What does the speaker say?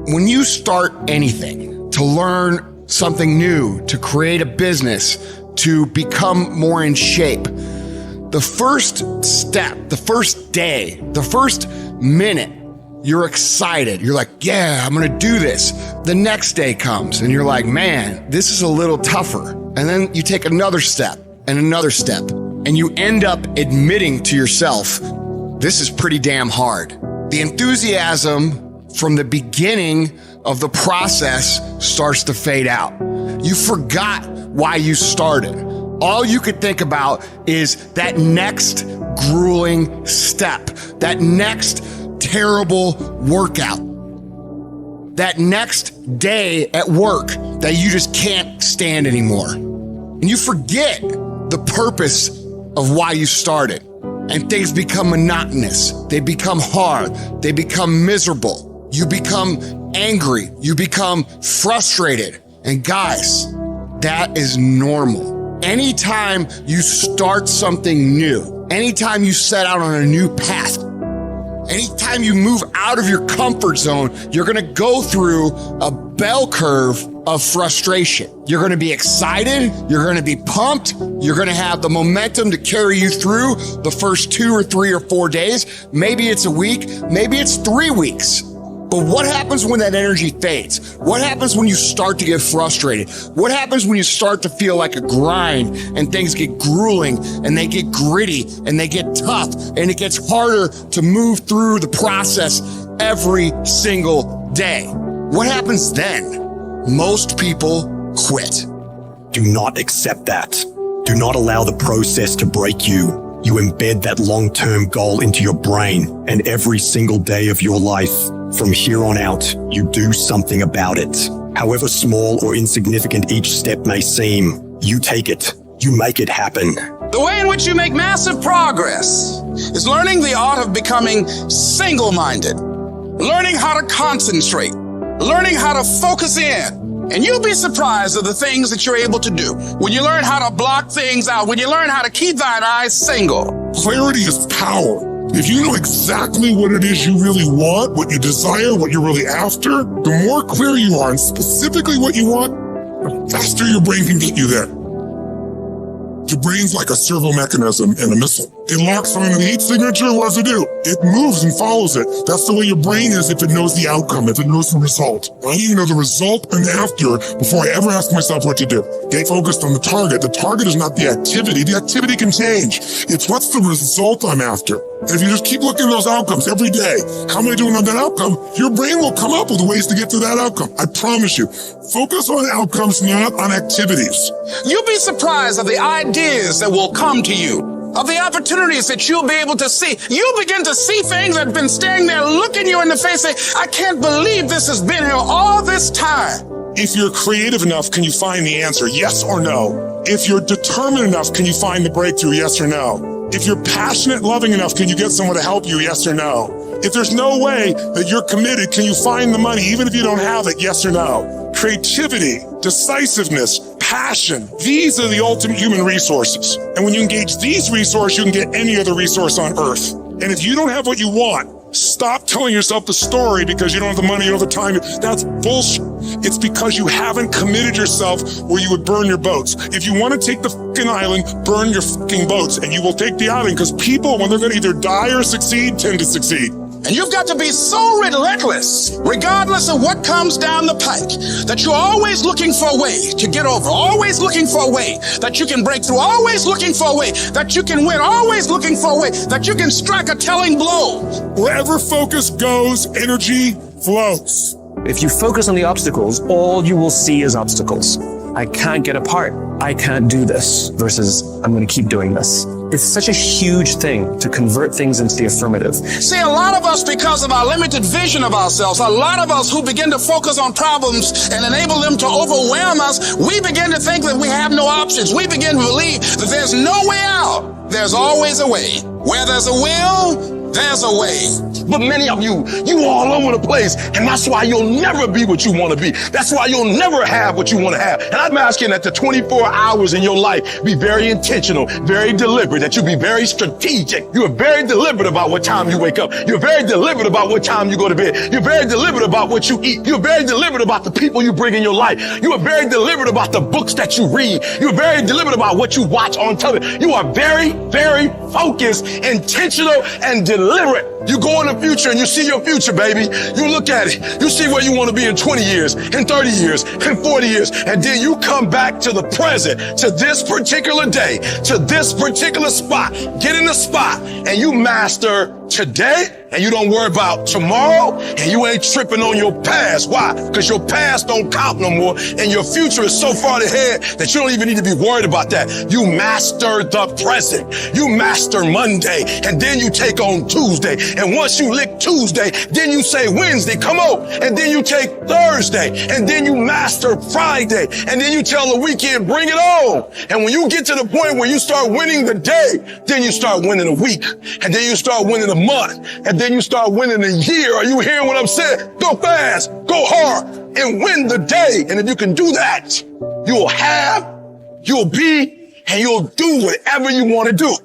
When you start anything, to learn something new, to create a business, to become more in shape, the first step, the first day, the first minute, you're excited. You're like, yeah, I'm gonna do this. The next day comes and you're like, man, this is a little tougher. And then you take another step and another step, and you end up admitting to yourself, this is pretty damn hard. The enthusiasm from the beginning of the process starts to fade out. You forgot why you started. All you could think about is that next grueling step, that next terrible workout, that next day at work that you just can't stand anymore. And you forget the purpose of why you started. And things become monotonous. They become hard. They become miserable. You become angry. You become frustrated. And guys, that is normal. Anytime you start something new, anytime you set out on a new path, anytime you move out of your comfort zone, you're gonna go through a bell curve of frustration. You're gonna be excited, you're gonna be pumped, you're gonna have the momentum to carry you through the first 2 or 3 or 4 days. Maybe it's a week, maybe it's 3 weeks. But what happens when that energy fades? What happens when you start to get frustrated? What happens when you start to feel like a grind and things get grueling and they get gritty and they get tough and it gets harder to move through the process every single day? What happens then? Most people quit. Do not accept that. Do not allow the process to break you. You embed that long-term goal into your brain, and every single day of your life, from here on out, you do something about it. However small or insignificant each step may seem, you take it. You make it happen. The way in which you make massive progress is learning the art of becoming single-minded, learning how to concentrate, learning how to focus in. And you'll be surprised at the things that you're able to do when you learn how to block things out, when you learn how to keep thine eyes single. Clarity is power. If you know exactly what it is you really want, what you desire, what you're really after, the more clear you are and specifically what you want, the faster your brain can get you there. Your brain's like a servo mechanism in a missile. It locks on the heat signature. What does it do? It moves and follows it. That's the way your brain is if it knows the outcome, if it knows the result. I need to know the result and after before I ever ask myself what to do. Get focused on the target. The target is not the activity. The activity can change. It's what's the result I'm after. And if you just keep looking at those outcomes every day, how am I doing on that outcome? Your brain will come up with ways to get to that outcome. I promise you. Focus on outcomes, not on activities. You'll be surprised at the ideas that will come to you, of the opportunities that you'll be able to see. You'll begin to see things that have been standing there looking you in the face saying, I can't believe this has been here all this time. If you're creative enough, can you find the answer? Yes or no? If you're determined enough, can you find the breakthrough? Yes or no? If you're passionate, loving enough, can you get someone to help you? Yes or no? If there's no way that you're committed, can you find the money even if you don't have it? Yes or no? Creativity, decisiveness, passion. These are the ultimate human resources. And when you engage these resources, you can get any other resource on earth. And if you don't have what you want, stop telling yourself the story because you don't have the money, you don't have the time. That's bullshit. It's because you haven't committed yourself where you would burn your boats. If you want to take the fucking island, burn your fucking boats and you will take the island because people, when they're going to either die or succeed, tend to succeed. And you've got to be so relentless, regardless of what comes down the pike, that you're always looking for a way to get over, always looking for a way that you can break through, always looking for a way that you can win, always looking for a way that you can strike a telling blow. Wherever focus goes, energy flows. If you focus on the obstacles, all you will see is obstacles. I can't get apart. I can't do this versus I'm going to keep doing this. It's such a huge thing to convert things into the affirmative. See, a lot of us, because of our limited vision of ourselves, a lot of us who begin to focus on problems and enable them to overwhelm us, we begin to think that we have no options. We begin to believe that there's no way out. There's always a way. Where there's a will, There's a way. But many of you all over the place, and that's why you'll never be what you want to be. That's why you'll never have what you want to have. And I'm asking that the 24 hours in your life be very intentional, very deliberate, that you be very strategic. You are very deliberate about what time you wake up. You're very deliberate about what time you go to bed. You're very deliberate about what you eat. You're very deliberate about the people you bring in your life. You are very deliberate about the books that you read. You're very deliberate about what you watch on television. You are very, very focused, intentional, and deliberate. You go in the future and you see your future, baby. You look at it. You see where you want to be in 20 years, in 30 years, in 40 years. And then you come back to the present, to this particular day, to this particular spot. Get in the spot and you master today, and you don't worry about tomorrow, and you ain't tripping on your past. Why? Because your past don't count no more, and your future is so far ahead that you don't even need to be worried about that. You master the present. You master Monday, and then you take on Tuesday. And once you lick Tuesday, then you say Wednesday, come on. And then you take Thursday, and then you master Friday, and then you tell the weekend, bring it on. And when you get to the point where you start winning the day, then you start winning a week, and then you start winning a month, and then you start winning a year. Are you hearing what I'm saying? Go fast, go hard, and win the day. And if you can do that, you'll have, you'll be, and you'll do whatever you want to do.